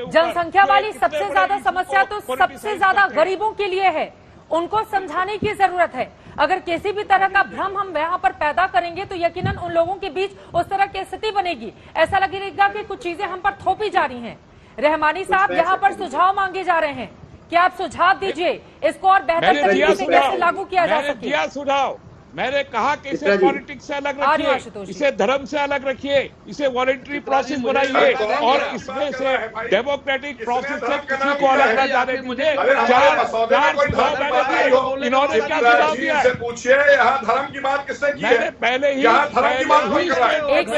जनसंख्या वाली सबसे ज्यादा समस्या तो सबसे ज्यादा गरीबों के लिए है, उनको समझाने की जरूरत है। अगर किसी भी तरह का भ्रम हम यहाँ पर पैदा करेंगे तो यकीनन उन लोगों के बीच उस तरह की स्थिति बनेगी, ऐसा लगेगा कि कुछ चीजें हम पर थोपी जा रही हैं। रहमानी साहब यहाँ पर सुझाव मांगे जा रहे हैं कि आप सुझाव दीजिए इसको और बेहतर तरीके से कैसे लागू किया जा सके। सुझाव मैंने कहा कि इसे पॉलिटिक्स से अलग रखिए, इसे धर्म से अलग रखिए, इसे वॉलंटरी प्रोसेस बनाइए और इसमें से डेमोक्रेटिक प्रोसेस से किसी को अलग न जाने दीजिए। चार सुझाव मैंने दिए, इन्होंने क्या सुझाव दिया है? पूछिए यहाँ धर्म की बात किसने की है? मैंने पहले ही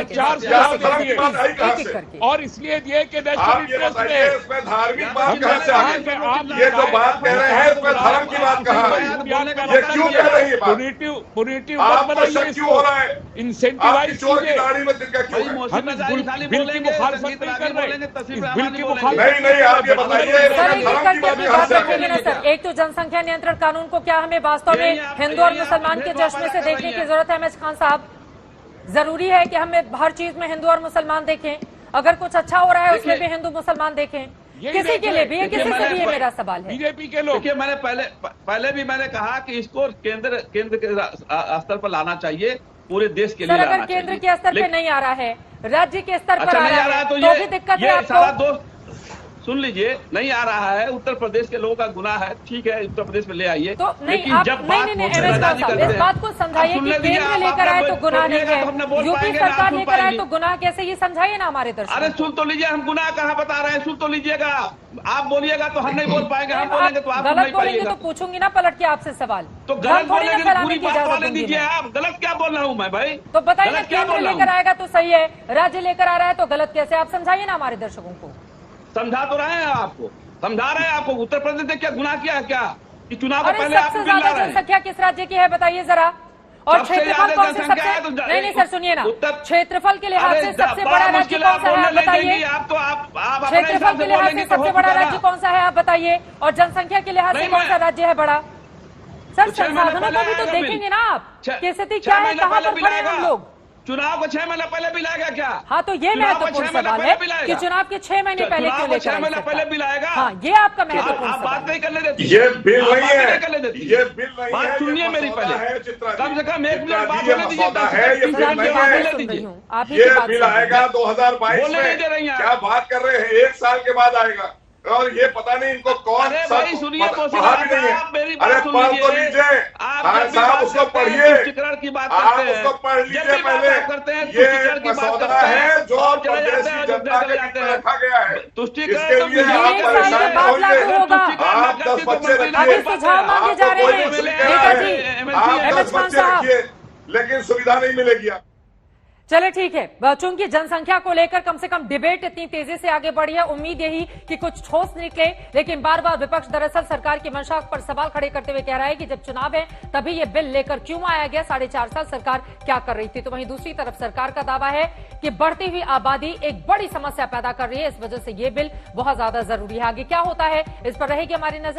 4 सुझाव दिए और इसलिए दिए कि नेशनल इंटरेस्ट में धार्मिक बात कहाँ से आ गई? ये जो बात कह रहे हैं इसमें धर्म की बात कहाँ है? ये क्यों कह रही है बात? क्यों हो रहा है? इंसेंटिवाइज चोर की दाढ़ी में तिनका क्यों है? हम इस बिल की मुखालफत नहीं कर रहे, इस बिल की मुखालफत नहीं। आप ये बताइए सर, एक तो जनसंख्या नियंत्रण कानून को क्या हमें वास्तव में हिंदू और मुसलमान के चश्मे से देखने की जरूरत है? एमएच खान साहब, जरूरी है कि हमें हर चीज में हिंदू और मुसलमान देखें, अगर कुछ अच्छा हो रहा है उसमें भी हिंदू मुसलमान देखें, किसी के लिए भी है, किसी से भी ये मेरा सवाल है। बीजेपी के लोग, देखिए मैंने पहले भी मैंने कहा कि इसको केंद्र के स्तर पर लाना चाहिए, पूरे देश के लिए। अगर केंद्र के स्तर पे नहीं आ रहा है, राज्य के स्तर पर आ रहा है तो भी दिक्कत है आपको। सुन लीजिए, नहीं आ रहा है, उत्तर प्रदेश के लोगों का गुनाह है, ठीक है, उत्तर प्रदेश में ले आइए। तो नहीं, आप नहीं, इस बात को समझाइए कि केंद्र लेकर आए तो गुनाह नहीं है, यूपी सरकार लेकर आए तो गुनाह कैसे, ये समझाइए ना हमारे दर्शकों। अरे सुन तो लीजिए, हम गुनाह कहाँ बता रहे हैं, सुन तो लीजिएगा। आप बोलिएगा तो हम नहीं बोल पाएंगे, हम बोलेंगे तो आप गलत बोलेंगे तो पूछूंगी ना पलट के आपसे सवाल। तो गलत बोलेंगे तो पूरी बात वाले दीजिए आप। गलत क्या बोल रहा हूँ मैं भाई? तो बताइए ना, केंद्र लेकर आएगा तो सही है, राज्य लेकर आ रहा है तो गलत कैसे, आप समझाइए ना हमारे दर्शकों को। समझा तो रहे हैं आपको, समझा रहे हैं आपको। उत्तर प्रदेश ने क्या गुनाह किया है क्या कि चुनाव को पहले आप सबसे ज्यादा जनसंख्या किस राज्य की है बताइए जरा, और क्षेत्रफल कौन से सबसे, नहीं सर सुनिए ना, क्षेत्रफल के लिहाज से सबसे बड़ा राज्य कौन सा है आप बताइए। क्षेत्रफल के लिहाज से सबसे बड़ा राज्य कौन सा है आप बताइए, और जनसंख्या के लिहाज से कौन सा राज्य है बड़ा। सर संसाधनों को भी तो देखेंगे ना आप, कि स्थिति क्या है, कहाँ पर खड़े हैं हम लोग। चुनाव को 6 महीने पहले बिलाएगा क्या? हाँ, तो ये महत्वपूर्ण सवाल है कि चुनाव के 6 महीने पहले क्यों लेकर 6 महीने पहले बिलाएगा। हाँ, ये आपका महत्वपूर्ण आप बात नहीं करने देती, ये बिल नहीं है, ये बिल नहीं है, बात सुनिए मेरी पहले, कम से कम 1 मिनट बात होने दीजिए। ये बिल आएगा 2022 में, क्या बात कर रहे हैं, 1 साल के बाद आएगा, और ये पता नहीं इनको कौन सा सुनिए तो अरे पढ़ तो लीजिए साहब, उसको पढ़िए, की बात आप उसको पढ़ लीजिए पहले। ये मसौदा है जो प्रदेशी जनता के बीच में रखा गया है, इसके लिए आप परेशान होंगे। आप 10 बच्चे रखिए, आप 10 बच्चे रखिए, लेकिन सुविधा नहीं मिलेगी। चले ठीक है, चूंकि जनसंख्या को लेकर कम से कम डिबेट इतनी तेजी से आगे बढ़ी है, उम्मीद यही कि कुछ ठोस निकले, लेकिन बार बार विपक्ष दरअसल सरकार की मंशा पर सवाल खड़े करते हुए कह रहा है कि जब चुनाव है तभी ये बिल लेकर क्यों आया गया, 4.5 साल सरकार क्या कर रही थी। तो वहीं दूसरी तरफ सरकार का दावा है कि बढ़ती हुई आबादी एक बड़ी समस्या पैदा कर रही है, इस वजह से ये बिल बहुत ज्यादा जरूरी है। आगे क्या होता है इस पर रहेगी हमारी नजर।